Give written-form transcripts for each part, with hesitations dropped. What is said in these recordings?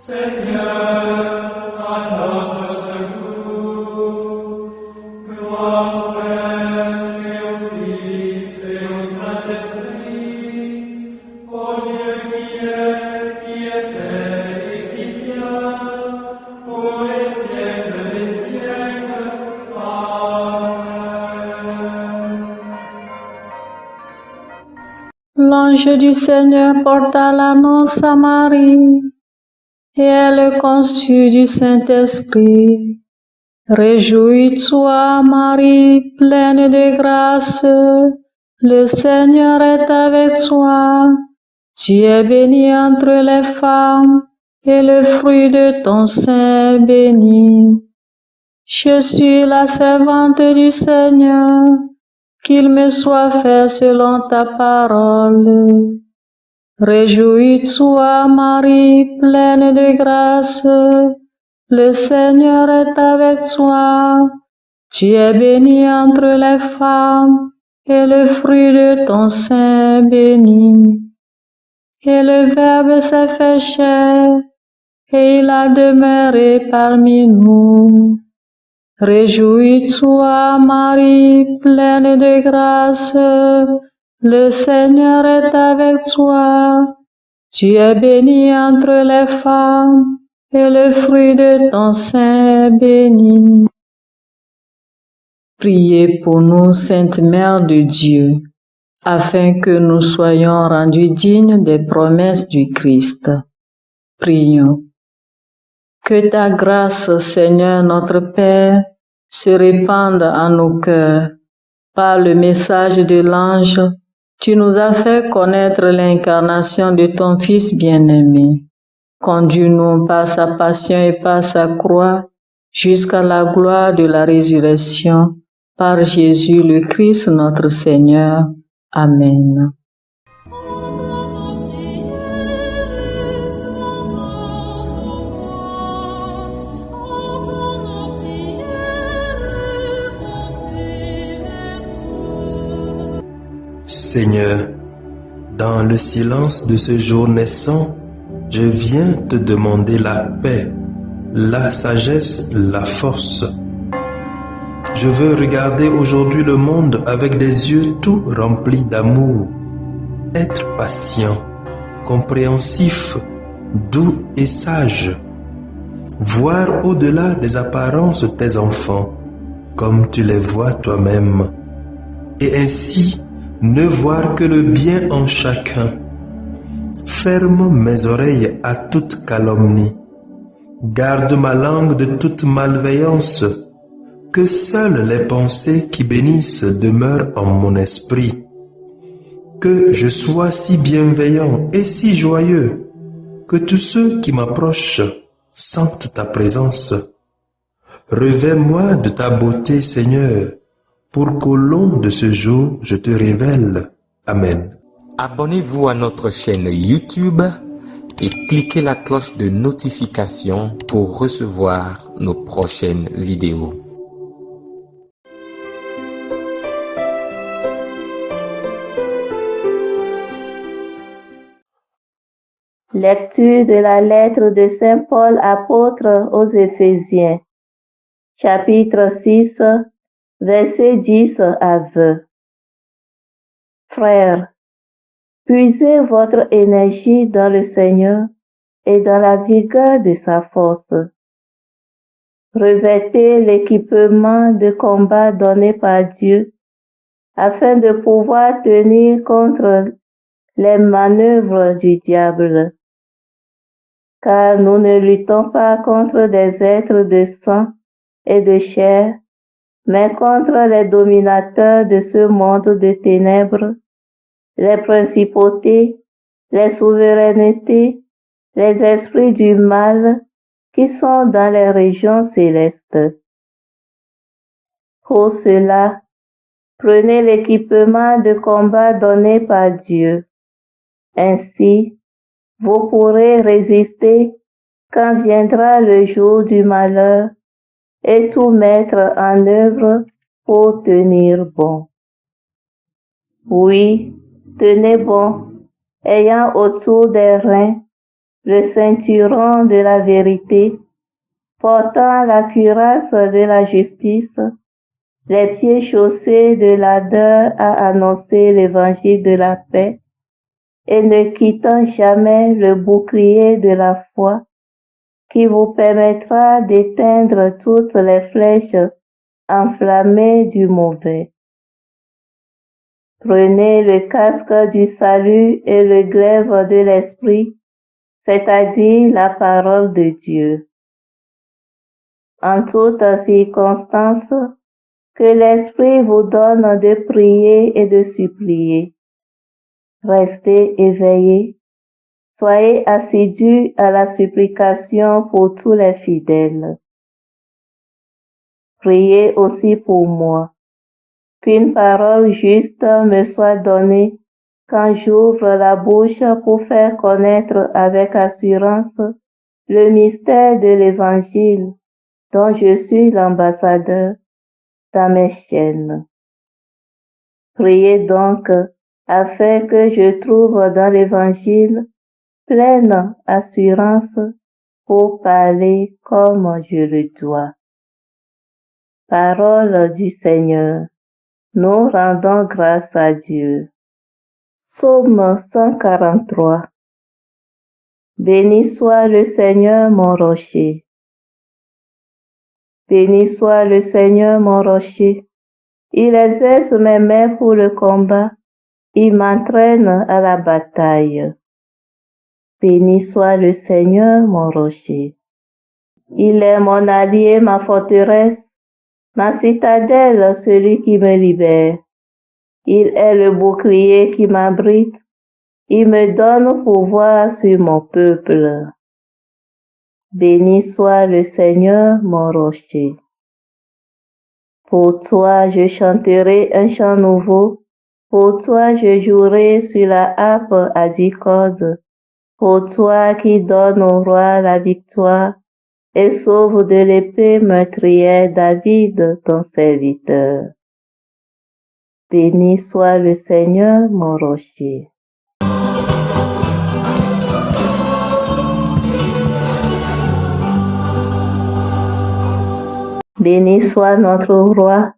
Seigneur, à notre secours. Gloire au Père et au Fils et au Saint-Esprit, au Dieu qui est, qui était et qui vient, pour les siècles des siècles. Amen. L'ange du Seigneur porta l'annonce à Marie, et elle conçut du Saint-Esprit. Réjouis-toi, Marie, pleine de grâce, le Seigneur est avec toi. Tu es bénie entre les femmes, et le fruit de ton sein est béni. Je suis la servante du Seigneur, qu'il me soit fait selon ta parole. Réjouis-toi, Marie, pleine de grâce, le Seigneur est avec toi. Tu es bénie entre les femmes, et le fruit de ton sein est béni. Et le Verbe s'est fait chair, et il a demeuré parmi nous. Réjouis-toi, Marie, pleine de grâce, le Seigneur est avec toi. Tu es bénie entre les femmes, et le fruit de ton sein est béni. Priez pour nous, Sainte Mère de Dieu, afin que nous soyons rendus dignes des promesses du Christ. Prions. Que ta grâce, Seigneur notre Père, se répande en nos cœurs. Par le message de l'ange, tu nous as fait connaître l'incarnation de ton Fils bien-aimé. Conduis-nous par sa passion et par sa croix jusqu'à la gloire de la résurrection, par Jésus le Christ notre Seigneur. Amen. Seigneur, dans le silence de ce jour naissant, je viens te demander la paix, la sagesse, la force. Je veux regarder aujourd'hui le monde avec des yeux tout remplis d'amour, être patient, compréhensif, doux et sage, voir au-delà des apparences tes enfants, comme tu les vois toi-même, et ainsi ne voir que le bien en chacun. Ferme mes oreilles à toute calomnie. Garde ma langue de toute malveillance. Que seules les pensées qui bénissent demeurent en mon esprit. Que je sois si bienveillant et si joyeux que tous ceux qui m'approchent sentent ta présence. Revêt-moi de ta beauté, Seigneur, pour qu'au long de ce jour, je te révèle. Amen. Abonnez-vous à notre chaîne YouTube et cliquez la cloche de notification pour recevoir nos prochaines vidéos. Lecture de la lettre de Saint Paul apôtre aux Éphésiens, chapitre 6, versets 10 à 20. Frères, puisez votre énergie dans le Seigneur et dans la vigueur de sa force. Revêtez l'équipement de combat donné par Dieu afin de pouvoir tenir contre les manœuvres du diable. Car nous ne luttons pas contre des êtres de sang et de chair, mais contre les dominateurs de ce monde de ténèbres, les principautés, les souverainetés, les esprits du mal qui sont dans les régions célestes. Pour cela, prenez l'équipement de combat donné par Dieu. Ainsi, vous pourrez résister quand viendra le jour du malheur et tout mettre en œuvre pour tenir bon. Oui, tenez bon, ayant autour des reins le ceinturon de la vérité, portant la cuirasse de la justice, les pieds chaussés de l'ardeur à annoncer l'évangile de la paix, et ne quittant jamais le bouclier de la foi, qui vous permettra d'éteindre toutes les flèches enflammées du mauvais. Prenez le casque du salut et le glaive de l'esprit, c'est-à-dire la parole de Dieu. En toutes circonstances, que l'Esprit vous donne de prier et de supplier. Restez éveillés, soyez assidus à la supplication pour tous les fidèles. Priez aussi pour moi, qu'une parole juste me soit donnée quand j'ouvre la bouche pour faire connaître avec assurance le mystère de l'Évangile dont je suis l'ambassadeur dans mes chaînes. Priez donc afin que je trouve dans l'Évangile pleine assurance pour parler comme je le dois. Parole du Seigneur. Nous rendons grâce à Dieu. Psaume 143. Béni soit le Seigneur mon rocher. Béni soit le Seigneur mon rocher. Il exerce mes mains pour le combat. Il m'entraîne à la bataille. Béni soit le Seigneur mon rocher. Il est mon allié, ma forteresse, ma citadelle, celui qui me libère. Il est le bouclier qui m'abrite. Il me donne pouvoir sur mon peuple. Béni soit le Seigneur mon rocher. Pour toi, je chanterai un chant nouveau. Pour toi, je jouerai sur la harpe à 10 cordes. Pour toi qui donnes au roi la victoire et sauve de l'épée meurtrière David, ton serviteur. Béni soit le Seigneur mon rocher. Béni soit notre roi,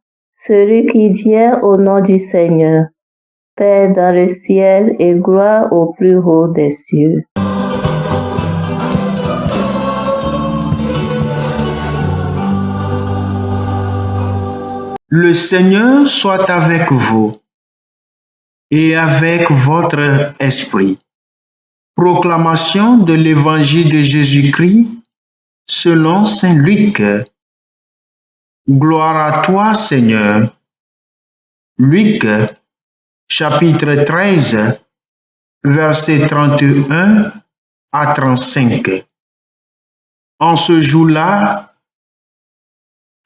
celui qui vient au nom du Seigneur. Paix dans le ciel et gloire au plus haut des cieux. Le Seigneur soit avec vous et avec votre esprit. Proclamation de l'Évangile de Jésus-Christ selon saint Luc. Gloire à toi, Seigneur. Luc, chapitre 13, versets 31 à 35. En ce jour-là,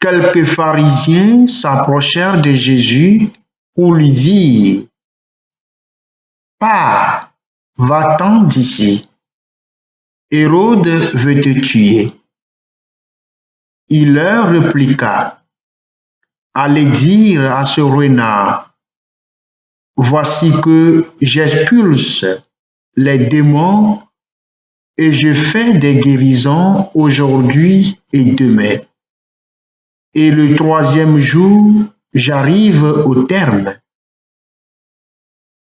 quelques pharisiens s'approchèrent de Jésus pour lui dire: Pars, va-t'en d'ici. Hérode veut te tuer. Il leur répliqua: Allez dire à ce renard: Voici que j'expulse les démons et je fais des guérisons aujourd'hui et demain. Et le troisième jour, j'arrive au terme.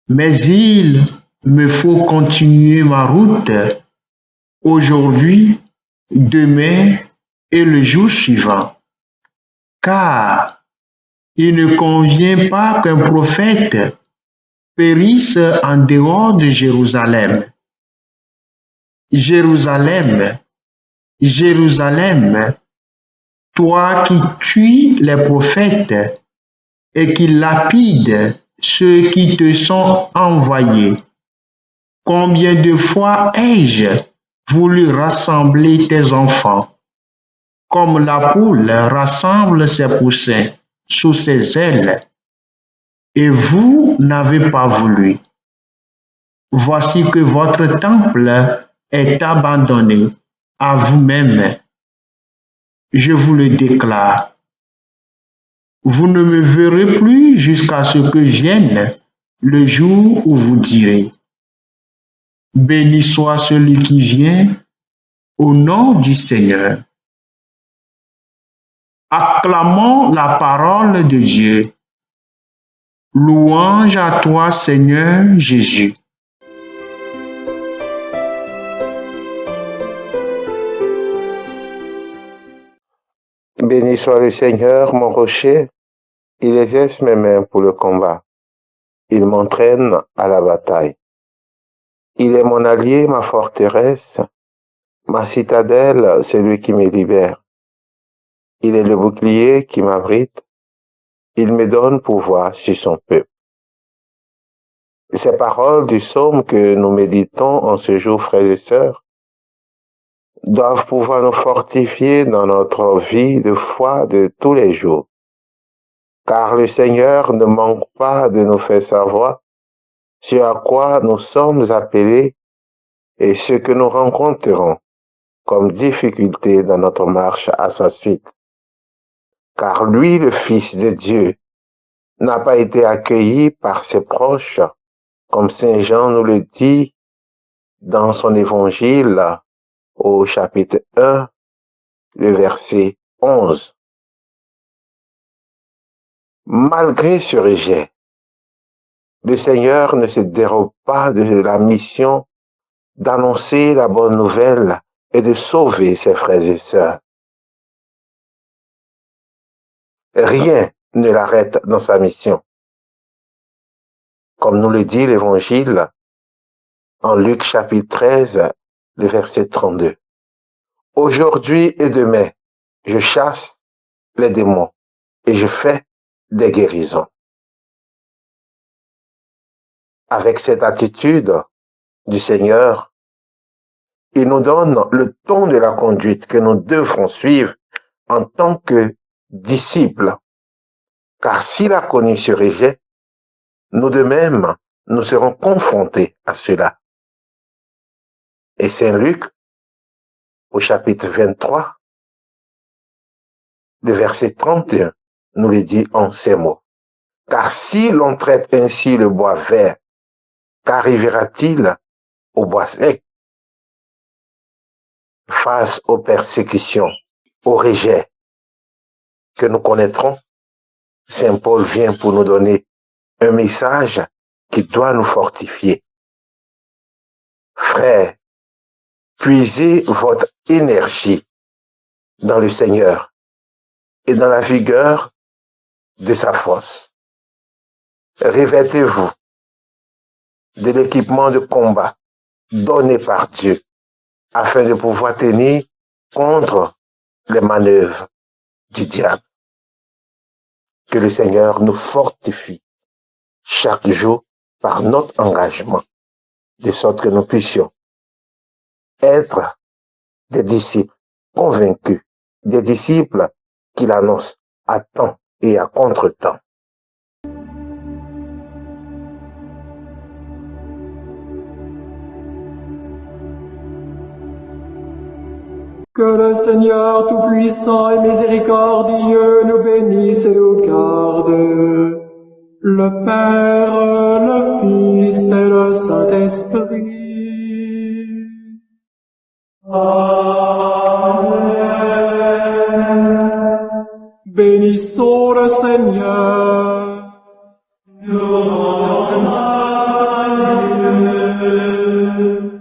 Mais il me faut continuer ma route aujourd'hui, demain et le jour suivant. Car il ne convient pas qu'un prophète périsse en dehors de Jérusalem. Jérusalem, Jérusalem, toi qui tues les prophètes et qui lapides ceux qui te sont envoyés. Combien de fois ai-je voulu rassembler tes enfants, comme la poule rassemble ses poussins sous ses ailes, et vous n'avez pas voulu. Voici que votre temple est abandonné à vous-même. Je vous le déclare. Vous ne me verrez plus jusqu'à ce que vienne le jour où vous direz: Béni soit celui qui vient au nom du Seigneur. Acclamons la parole de Dieu. Louange à toi, Seigneur Jésus. Béni soit le Seigneur, mon rocher. Il exerce mes mains pour le combat. Il m'entraîne à la bataille. Il est mon allié, ma forteresse, ma citadelle, celui qui me libère. Il est le bouclier qui m'abrite. Il me donne pouvoir sur son peuple. Ces paroles du psaume que nous méditons en ce jour, frères et sœurs, doivent pouvoir nous fortifier dans notre vie de foi de tous les jours. Car le Seigneur ne manque pas de nous faire savoir ce à quoi nous sommes appelés et ce que nous rencontrerons comme difficulté dans notre marche à sa suite. Car lui, le Fils de Dieu, n'a pas été accueilli par ses proches, comme Saint Jean nous le dit dans son évangile au chapitre 1, le verset 11. Malgré ce rejet, le Seigneur ne se dérobe pas de la mission d'annoncer la bonne nouvelle et de sauver ses frères et sœurs. Rien ne l'arrête dans sa mission. Comme nous le dit l'Évangile en Luc chapitre 13, le verset 32. Aujourd'hui et demain, je chasse les démons et je fais des guérisons. Avec cette attitude du Seigneur, il nous donne le ton de la conduite que nous devrons suivre en tant que disciples. Car s'il a connu ce rejet, nous de même, nous serons confrontés à cela. Et Saint Luc, au chapitre 23, le verset 31, nous le dit en ces mots. Car si l'on traite ainsi le bois vert, qu'arrivera-t-il au bois sec? Face aux persécutions, au rejet que nous connaîtrons, Saint Paul vient pour nous donner un message qui doit nous fortifier. Frères, puisez votre énergie dans le Seigneur et dans la vigueur de sa force. Revêtez-vous de l'équipement de combat donné par Dieu afin de pouvoir tenir contre les manœuvres du diable. Que le Seigneur nous fortifie chaque jour par notre engagement, de sorte que nous puissions être des disciples convaincus, des disciples qu'il annonce à temps et à contre-temps. Que le Seigneur Tout-Puissant et Miséricordieux nous bénisse et nous garde, le Père, le Fils et le Saint-Esprit. Amen. Bénissons le Seigneur. Nous rendons grâce à Dieu.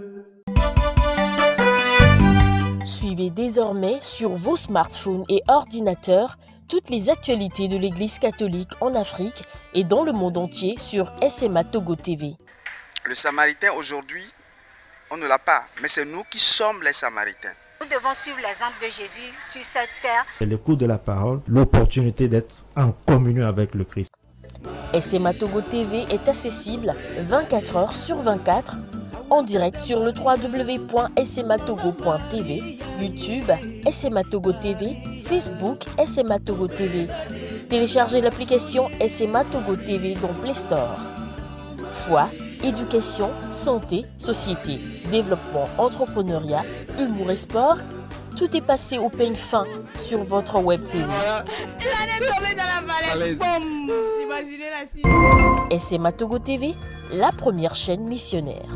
Suivez désormais sur vos smartphones et ordinateurs toutes les actualités de l'Église catholique en Afrique et dans le monde entier sur SMA Togo TV. Le Samaritain aujourd'hui, on ne l'a pas, mais c'est nous qui sommes les Samaritains. Nous devons suivre l'exemple de Jésus sur cette terre. C'est l'écoute de la parole, l'opportunité d'être en communion avec le Christ. SMA Togo TV est accessible 24 heures sur 24 en direct sur le www.smatogo.tv, YouTube, SMA Togo TV, Facebook, SMA Togo TV. Téléchargez l'application SMA Togo TV dans Play Store. Foi, éducation, santé, société, développement, entrepreneuriat, humour et sport, tout est passé au peigne fin sur votre web TV. SMA Togo TV, la première chaîne missionnaire.